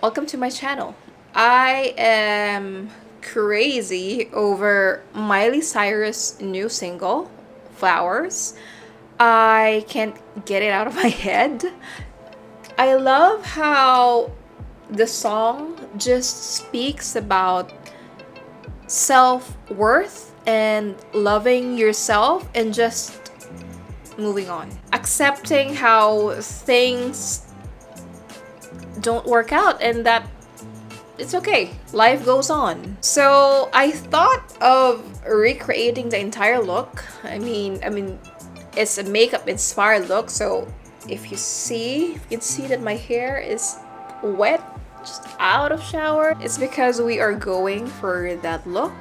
Welcome to my channel. I am crazy over Miley Cyrus' new single, Flowers. I can't get it out of my head. I love how the song just speaks about self-worth and loving yourself and just moving on. Accepting how things don't work out and that it's okay. Life goes on. So I thought of recreating the entire look. I mean, it's a makeup inspired look. So if you can see that my hair is wet, just out of shower. It's because we are going for that look.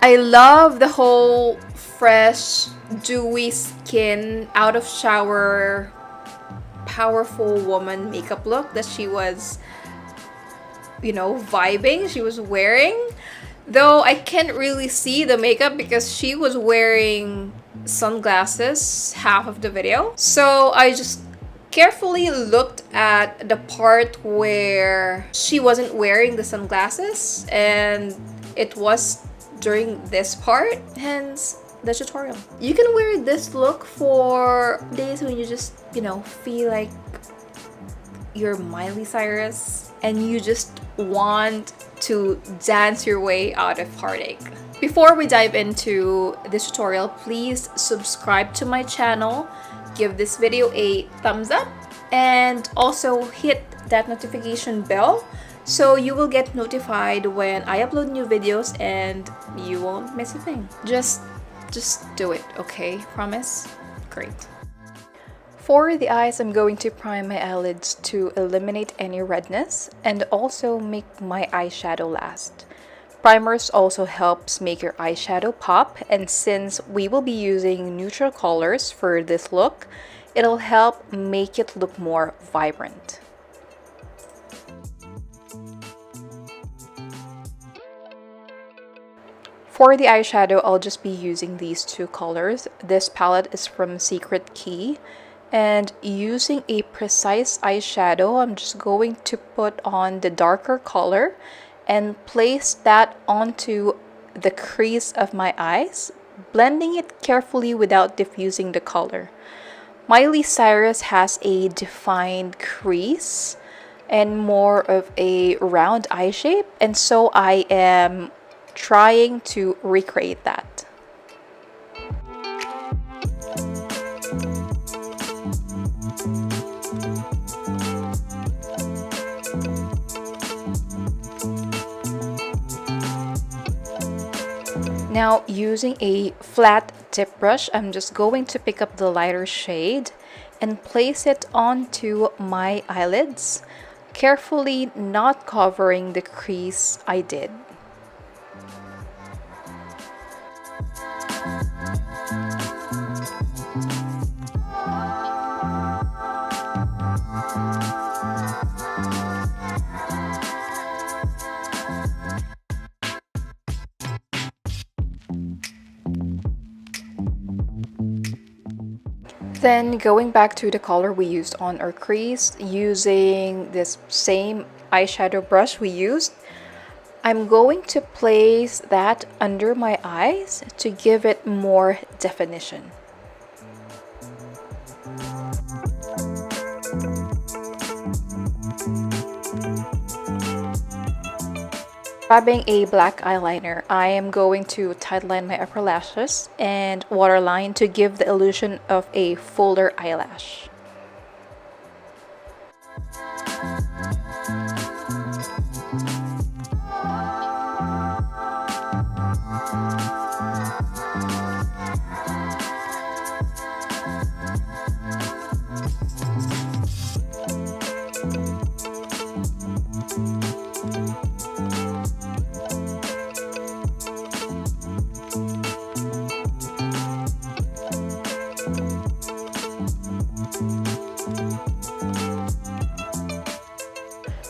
I love the whole fresh, dewy skin, out of shower, powerful woman makeup look that she was vibing, she was wearing. Though I can't really see the makeup because she was wearing sunglasses half of the video. So I just carefully looked at the part where she wasn't wearing the sunglasses, and it was during this part, hence the tutorial. You can wear this look for days when you just, feel like you're Miley Cyrus and you just want to dance your way out of heartache. Before we dive into this tutorial, please subscribe to my channel, give this video a thumbs up, and also hit that notification bell so you will get notified when I upload new videos and you won't miss a thing. Just do it, okay? Promise? Great. For the eyes, I'm going to prime my eyelids to eliminate any redness and also make my eyeshadow last. Primers also helps make your eyeshadow pop, and since we will be using neutral colors for this look, it'll help make it look more vibrant. For the eyeshadow, I'll just be using these two colors. This palette is from Secret Key. And using a precise eyeshadow, I'm just going to put on the darker color and place that onto the crease of my eyes, blending it carefully without diffusing the color. Miley Cyrus has a defined crease and more of a round eye shape, and so I am trying to recreate that. Now, using a flat tip brush, I'm just going to pick up the lighter shade and place it onto my eyelids, carefully not covering the crease I did. Then going back to the color we used on our crease, using this same eyeshadow brush we used, I'm going to place that under my eyes to give it more definition. Grabbing a black eyeliner, I am going to tightline my upper lashes and waterline to give the illusion of a fuller eyelash.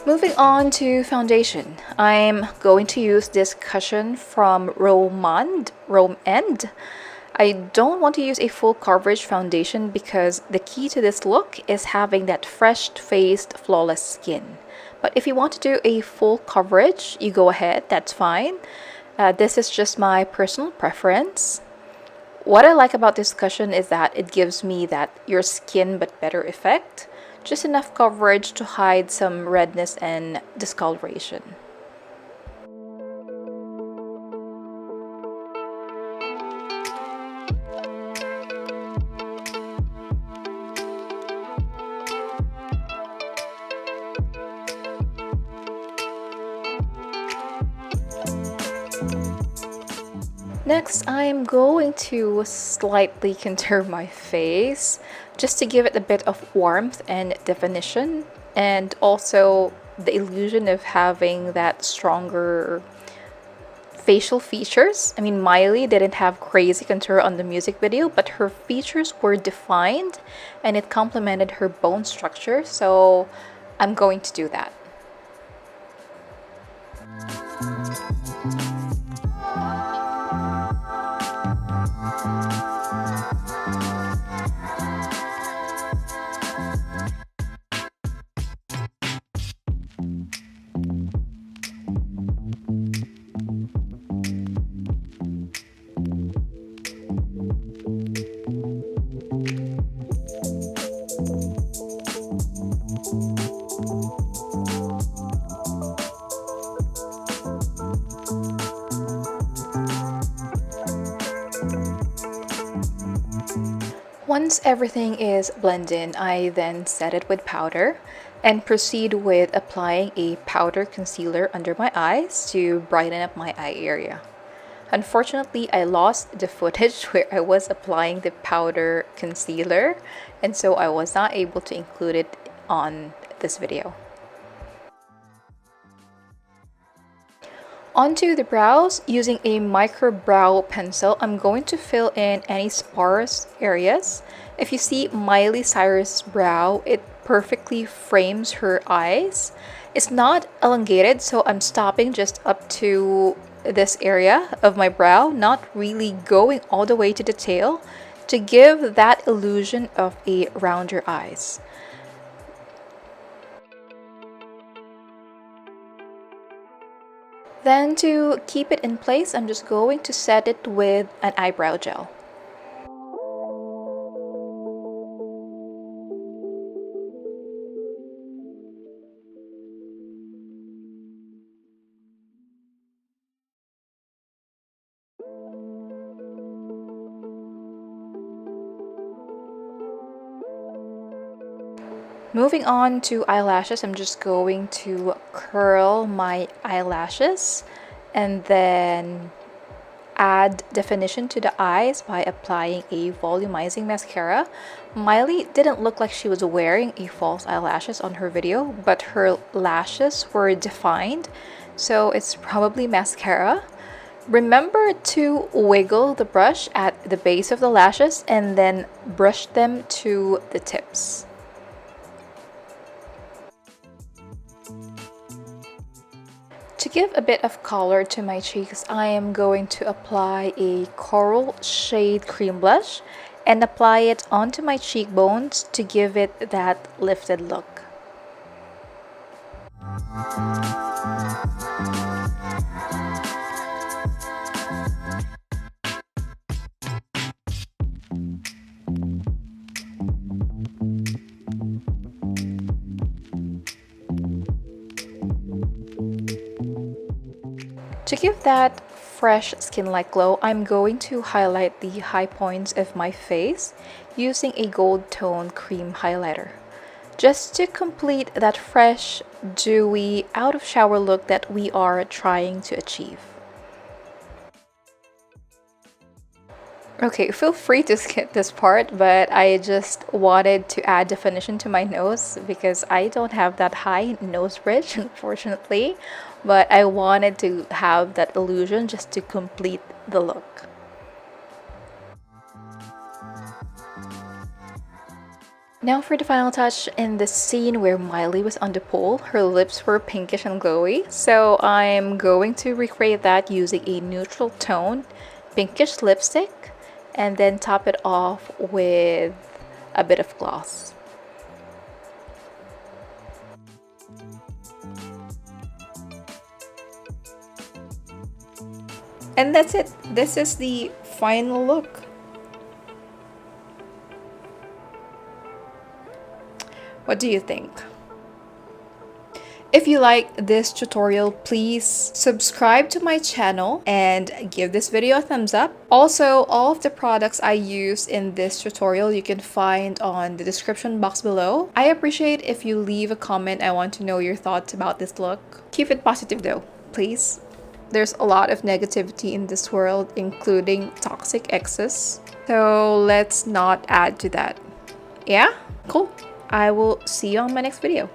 Moving on to foundation, I'm going to use this cushion from Rome End. I don't want to use a full coverage foundation because the key to this look is having that fresh-faced, flawless skin. But if you want to do a full coverage, you go ahead, that's fine. This is just my personal preference. What I like about this cushion is that it gives me that your skin but better effect. Just enough coverage to hide some redness and discoloration. Next, I'm going to slightly contour my face just to give it a bit of warmth and definition, and also the illusion of having that stronger facial features. I mean, Miley didn't have crazy contour on the music video, but her features were defined and it complemented her bone structure, so I'm going to do that. Once everything is blended in, I then set it with powder and proceed with applying a powder concealer under my eyes to brighten up my eye area. Unfortunately, I lost the footage where I was applying the powder concealer, and so I was not able to include it on this video. Onto the brows, using a Microbrow pencil, I'm going to fill in any sparse areas. If you see Miley Cyrus' brow, it perfectly frames her eyes. It's not elongated, so I'm stopping just up to this area of my brow, not really going all the way to the tail, to give that illusion of a rounder eyes. Then to keep it in place, I'm just going to set it with an eyebrow gel. Moving on to eyelashes, I'm just going to curl my eyelashes and then add definition to the eyes by applying a volumizing mascara. Miley didn't look like she was wearing a false eyelashes on her video, but her lashes were defined, so it's probably mascara. Remember to wiggle the brush at the base of the lashes and then brush them to the tips. To give a bit of color to my cheeks, I am going to apply a coral shade cream blush and apply it onto my cheekbones to give it that lifted look. To give that fresh skin-like glow, I'm going to highlight the high points of my face using a gold tone cream highlighter, just to complete that fresh, dewy, out of shower look that we are trying to achieve. Okay, feel free to skip this part, but I just wanted to add definition to my nose because I don't have that high nose bridge, unfortunately, but I wanted to have that illusion just to complete the look. Now for the final touch, in the scene where Miley was on the pool, her lips were pinkish and glowy, so I'm going to recreate that using a neutral tone pinkish lipstick and then top it off with a bit of gloss. And that's it. This is the final look. What do you think? If you like this tutorial, please subscribe to my channel and give this video a thumbs up. Also, all of the products I used in this tutorial you can find on the description box below. I appreciate if you leave a comment. I want to know your thoughts about this look. Keep it positive though, please. There's a lot of negativity in this world, including toxic exes. So let's not add to that. Yeah? Cool. I will see you on my next video.